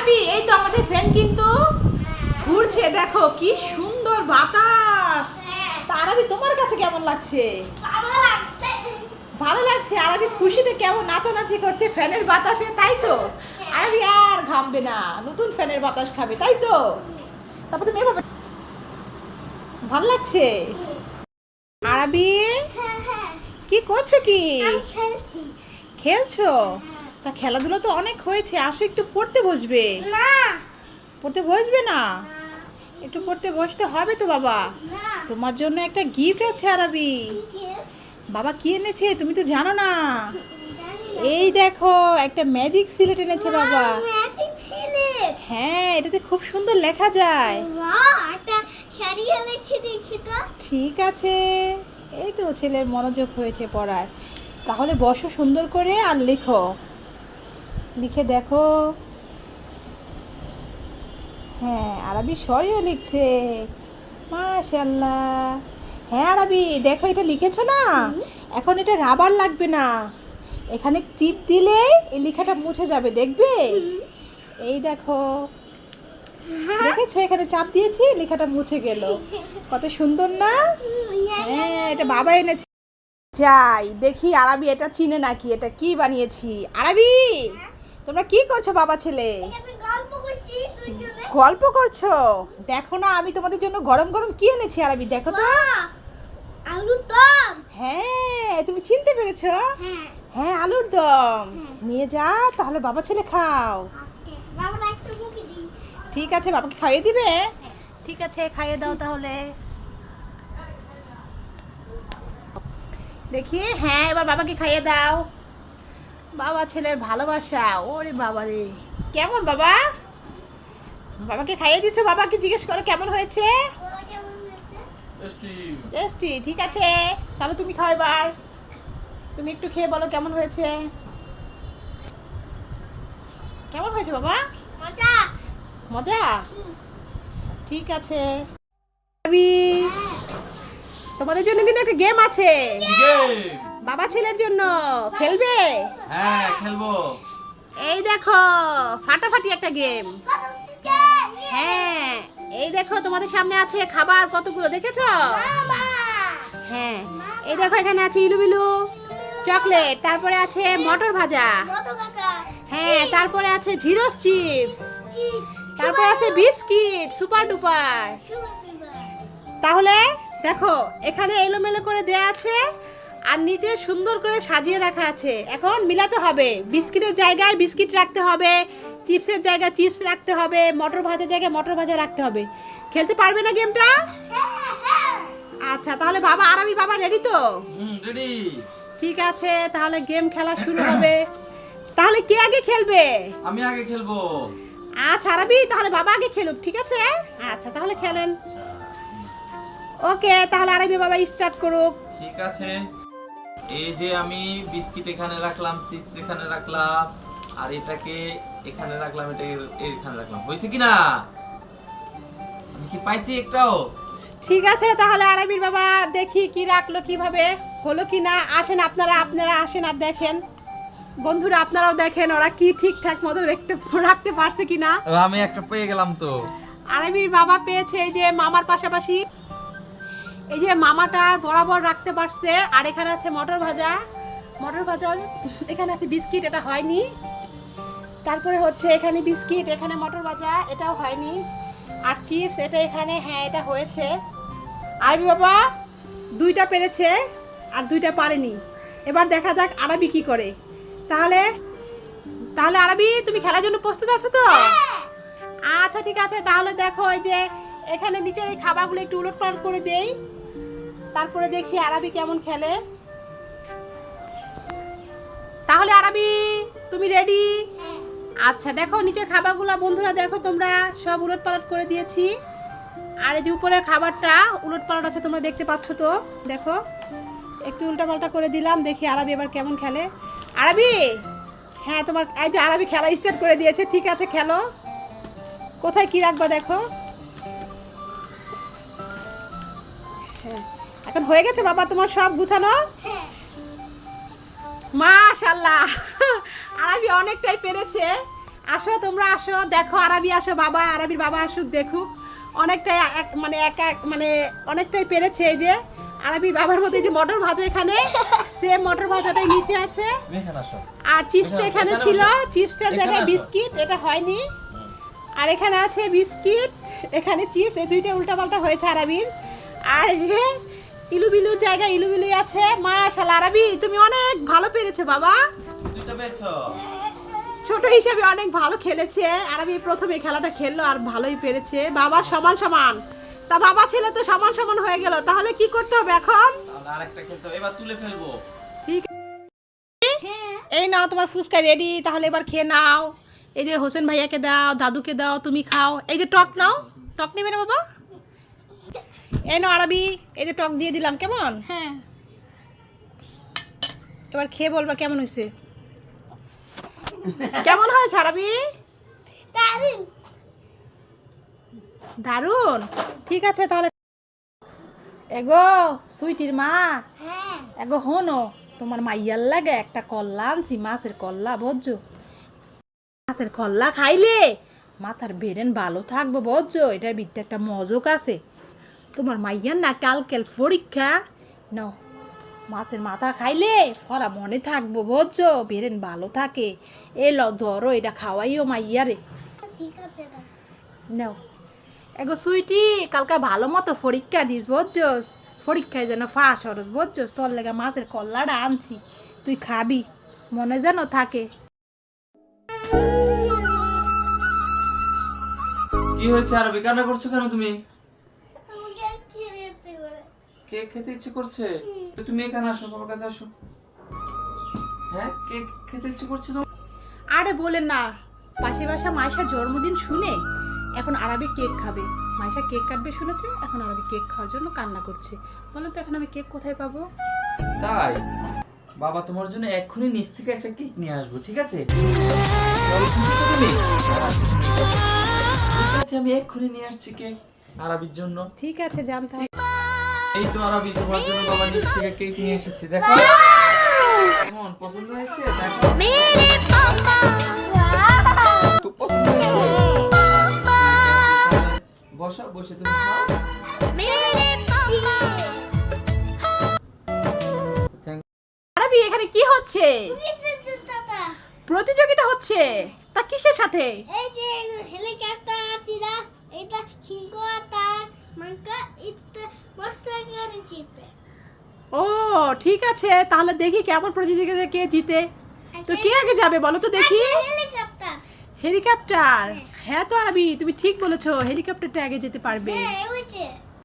আরবি এই তো আমাদের ফ্যান কিন্তু ঘুরছে, দেখো কি সুন্দর বাতাস। তা আরবি তোমার কাছে কেমন লাগছে? ভালো লাগছে। আরবি খুশিতে কেমন নাচানাচি করছে ফ্যানের বাতাসে, তাই তো? আরবি আর ঘামবে না, নতুন ফ্যানের বাতাস খাবে, তাই তো? তারপর তুমি এভাবে ভালো লাগছে। আরবি কি করছো? কি খেলছো? তা খেলাধুলা তো অনেক হয়েছে, আসো একটু পড়তে বসবে। পড়তে বসবে না? একটু পড়তে বসতে হবে তো বাবা। তোমার জন্য একটা গিফট আছে আরবি। বাবা কি এনেছে তুমি তো জানো না। এই দেখো একটা ম্যাজিক সিলেট এনেছে বাবা। হ্যাঁ, এটাতে খুব সুন্দর লেখা যায়। ঠিক আছে, এই তো ছেলের মনোযোগ হয়েছে পড়ার। তাহলে বসো সুন্দর করে আর লেখো, লিখে দেখো। হ্যাঁ, আরবি সরিও লিখছে, মাশাআল্লাহ। হ্যাঁ আরবি দেখো, এটা লিখেছো না? এখন এটা রাবার লাগবে না, এখানে টিপ দিলে এই লেখাটা মুছে যাবে, দেখবে? এই দেখো, দেখেছো এখানে চাপ দিয়েছি, লেখাটা মুছে গেল। কত সুন্দর না? হ্যাঁ, এটা বাবা এনেছে। যাই দেখি আরবি এটা চিনে নাকি, এটা কি বানিয়েছি। আরবি তোমরা কি করছো বাবা ছেলে? গল্প করছো? দেখো না আমি তোমাদের জন্য গরম গরম কি এনেছি আরবি, দেখো তো। আলুর দম। হ্যাঁ, তুমি চিনতে পেরেছো? হ্যাঁ, আলুর দম। নিয়ে যাও তাহলে, বাবা ছেলে খাও। ঠিক আছে, বাবাকে খাইয়ে দিবে? ঠিক আছে, খাইয়ে দাও তাহলে। দেখি, হ্যাঁ এবার বাবাকে খাইয়ে দাও। বাবা ছেলের ভালোবাসা, ওরে বাবা রে, কেমন বাবা? বাবাকে খাইয়ে দিচ্ছ, বাবাকে জিজ্ঞেস করো কেমন হয়েছে। টেস্টি, ঠিক আছে তাহলে তুমি খাও এবার। তুমি একটু খেয়ে বলো কেমন হয়েছে। কেমন হয়েছে বাবা? মজা। মজা? ঠিক আছে। তোমাদের জন্য কিন্তু একটা গেম আছে, বাবা ছেলের জন্য। খেলবে? হ্যাঁ খেলবো। এই দেখো ফাটাফাটি একটা গেম। হ্যাঁ, এই দেখো তোমাদের সামনে আছে খাবার কতগুলো, দেখেছো? হ্যাঁ, এই দেখো এখানে আছে ইলুবিলু চকলেট, তারপরে আছে মটর ভাজা, হ্যাঁ তারপরে আছে জিরোস চিপস, তারপরে আছে বিস্কিট সুপার ডুপার। তাহলে দেখো এখানে এলোমেলো করে দেয়া আছে আর নিচে সুন্দর করে সাজিয়ে রাখা আছে। এখন মিলাতে হবে, বিস্কিটের জায়গায় বিস্কিট রাখতে হবে, চিপসের জায়গায় চিপস রাখতে হবে, মটর ভাজার জায়গায় মটর ভাজা রাখতে হবে। খেলতে পারবে না গেমটা? আচ্ছা তাহলে বাবা, আরবি বাবা রেডি তো? রেডি। ঠিক আছে, তাহলে গেম খেলা শুরু হবে। তাহলে কে আগে খেলবে? আমি আগে খেলবো। আচ্ছা আরবি, তাহলে বাবা আগে খেলুক, ঠিক আছে? আচ্ছা তাহলে খেলেন। ওকে, তাহলে আরবি বাবা স্টার্ট করুক। ঠিক আছে, এই যে আমি বিস্কিট এখানে রাখলাম, চিপস এখানে রাখলাম, আর এটাকে এখানে রাখলাম, এটা এখানে রাখলাম। হয়েছে কিনা? আমি কি পাইছি একটাও? ঠিক আছে, তাহলে আরবির বাবা দেখি কি রাখলো, কিভাবে হলো কি না। আসেন আপনারা, আপনারা আসেন আর দেখেন। বন্ধুরা আপনারাও দেখেন ওরা কি ঠিকঠাক মতো রাখতে পারছে কিনা। আমি একটা পেয়ে গেলাম তো। আরবির বাবা পেয়েছে এই যে মামার পাশাপাশি, এই যে মামাটা বরাবর রাখতে পারছে। আর এখানে আছে মটর ভাজা, মটর ভাজার এখানে আছে বিস্কিট, এটা হয়নি। তারপরে হচ্ছে এখানে বিস্কিট, এখানে মটর ভাজা, এটাও হয়নি। আর চিপস এটা এখানে, হ্যাঁ এটা হয়েছে। আরবি বাবা দুইটা পেরেছে আর দুইটা পারেনি। এবার দেখা যাক আরবি কি করে। তাহলে তাহলে আরবি তুমি খেলার জন্য প্রস্তুত আছো তো? আচ্ছা ঠিক আছে, তাহলে দেখো এই যে এখানে নিচের এই খাবারগুলো একটু উলটপালট করে দেই, তারপরে দেখি আরবি কেমন খেলে। তাহলে আরবি তুমি রেডি? আচ্ছা দেখো নিচের খাবারগুলো বন্ধুরা, দেখো তোমরা সব উলটপালট করে দিয়েছি। আর এই যে উপরের খাবারটা উলটপালট আছে, তোমরা দেখতে পাচ্ছ তো, দেখো একটু উল্টাপাল্টা করে দিলাম। দেখি আরবি এবার কেমন খেলে। আরবি, হ্যাঁ তোমার এই যে আরবি খেলা স্টার্ট করে দিয়েছে। ঠিক আছে খেলো, কোথায় কি রাখবা দেখো। হ্যাঁ, এখন হয়ে গেছে বাবা তোমার সব গুছানো? মাশাআল্লাহ, আরবি অনেকটাই পেরেছে। আসো তোমরা আসো, দেখো আরাবি আসো, বাবা আরাবির বাবা আসুক দেখুক। অনেকটাই মানে অনেকটাই পেরেছে। এই যে আরাবি বাবার মতো এই যে মটর ভাজা এখানে, সেম মটর ভাজাটাই নিচে আছে। এখানে আসো। আর চিপসটা এখানে ছিল, চিপসটার জায়গায় আসো। বিস্কিট, এটা হয়নি। আর এখানে আছে বিস্কিট, এখানে চিপস, এই দুইটা উল্টাপাল্টা হয়েছে আরাবির। আর এই যে ইলুবিলু জায়গায় ইলুবিলুই আছে। মাশাআল্লাহ আরাবি তুমি অনেক ভালো পেরেছো বাবা, দুটো পেয়েছো। ছোট হিসাবে অনেক ভালো খেলেছে আরাবি। প্রথমে এই খেলাটা খেললো আর ভালোই পেরেছে। বাবা সমান সমান, তা বাবা ছেলে তো সমান সমান হয়ে গেল। তাহলে কি করতে হবে এখন? তাহলে আরেকটা খেলতে হবে, এবার তুলে ফেলবো। ঠিক এই নাও তোমার ফুচকা রেডি, তাহলে এবার খেয়ে নাও। এই যে হোসেন ভাইয়াকে দাও, দাদুকে দাও, তুমি খাও। এই যে টক নাও, টক নেবে না বাবা? এই নাও আরাবি, এই যে টক দিয়ে দিলাম, কেমন? হ্যাঁ এবার খেয়ে বলবা কেমন হয়েছে। কেমন হয়েছে আরাবি? দারুন। দারুন, ঠিক আছে তাহলে। এগো সুইটির মা, হ্যাঁ এগো হনো, তোমার মাইয়ার লাগে একটা কল্লা আনছি, মাছের কল্লা, বুঝছো? মাছের কল্লা খাইলে মাথার বেরেন ভালো থাকবো, বুঝছো? এটার ভিতরে একটা মজক আছে। তোমার মাইয়ার না কালকেল পরীক্ষা, নাও মাছের মাথা খাইলে ফরা মনে থাকবো, বুঝছো? বেরেন ভালো থাকে। এলো ধরো, এটা খাওয়াইও মাইয়ারে, ঠিক আছে দাও। নাও। এগো সুইটি, কালকে ভালো মতো পরীক্ষা দিস, বুঝছস? পরীক্ষায় যেন ফাঁস হরস, বুঝছস? তোর লেগে মাছের কল্লাটা আনছি, তুই খাবি, মনে যেন থাকে। কি হয়েছে আরবি, কান্না করছো কেন তুমি? আমাকে খিদে পেয়েছে বলে। কেক খেতে ইচ্ছে করছে? তো তুমি এখানে আসো, বাবার কাছে আসো। হ্যাঁ, কেক খেতে ইচ্ছে করছে তো? আরে বলেন না, পাশে বাসা মাইশার জন্মদিন শুনে এখন আরবি কেক খাবে। মাইশা কেক কাটবে শুনেছে, এখন আরবি কেক খাওয়ার জন্য কান্না করছে। বলেন তো এখন আমি কেক কোথায় পাবো? তাই বাবা তোমার জন্য এক্ষুনি নিচ থেকে একটা কেক নিয়ে আসবো, ঠিক আছে? বলো, খুশি তো তুমি? ঠিক আছে, আমি এক্ষুনি নিয়ে আসছি কেক আরবির জন্য। ঠিক আছে, জানতাম। এই তো আরবি, তোমার জন্য বাবা নিচ থেকে কেক নিয়ে এসেছি, দেখো কেমন পছন্দ হয়েছে, দেখো খুব পছন্দ হয়েছে। বসো, বসে তুমি খাও। আরবি এখানে কি হচ্ছে? দাদা প্রতিযোগিতা হচ্ছে? তা কিসের সাথে? এই যে হেলিকপ্টার আছে না, এটা সিংহটা মাঙ্কা এটা মস্তার গাড়ি জিতে। ও ঠিক আছে, তাহলে দেখি কেমন প্রতিযোগিতা কে জিতে। তো কে আগে যাবে বলো তো দেখি। হেলিকপ্টার। হেলিকপ্টার, হ্যাঁ তো আরবি তুমি ঠিক বলেছো, হেলিকপ্টারটা আগে যেতে পারবে। হ্যাঁ ওই যে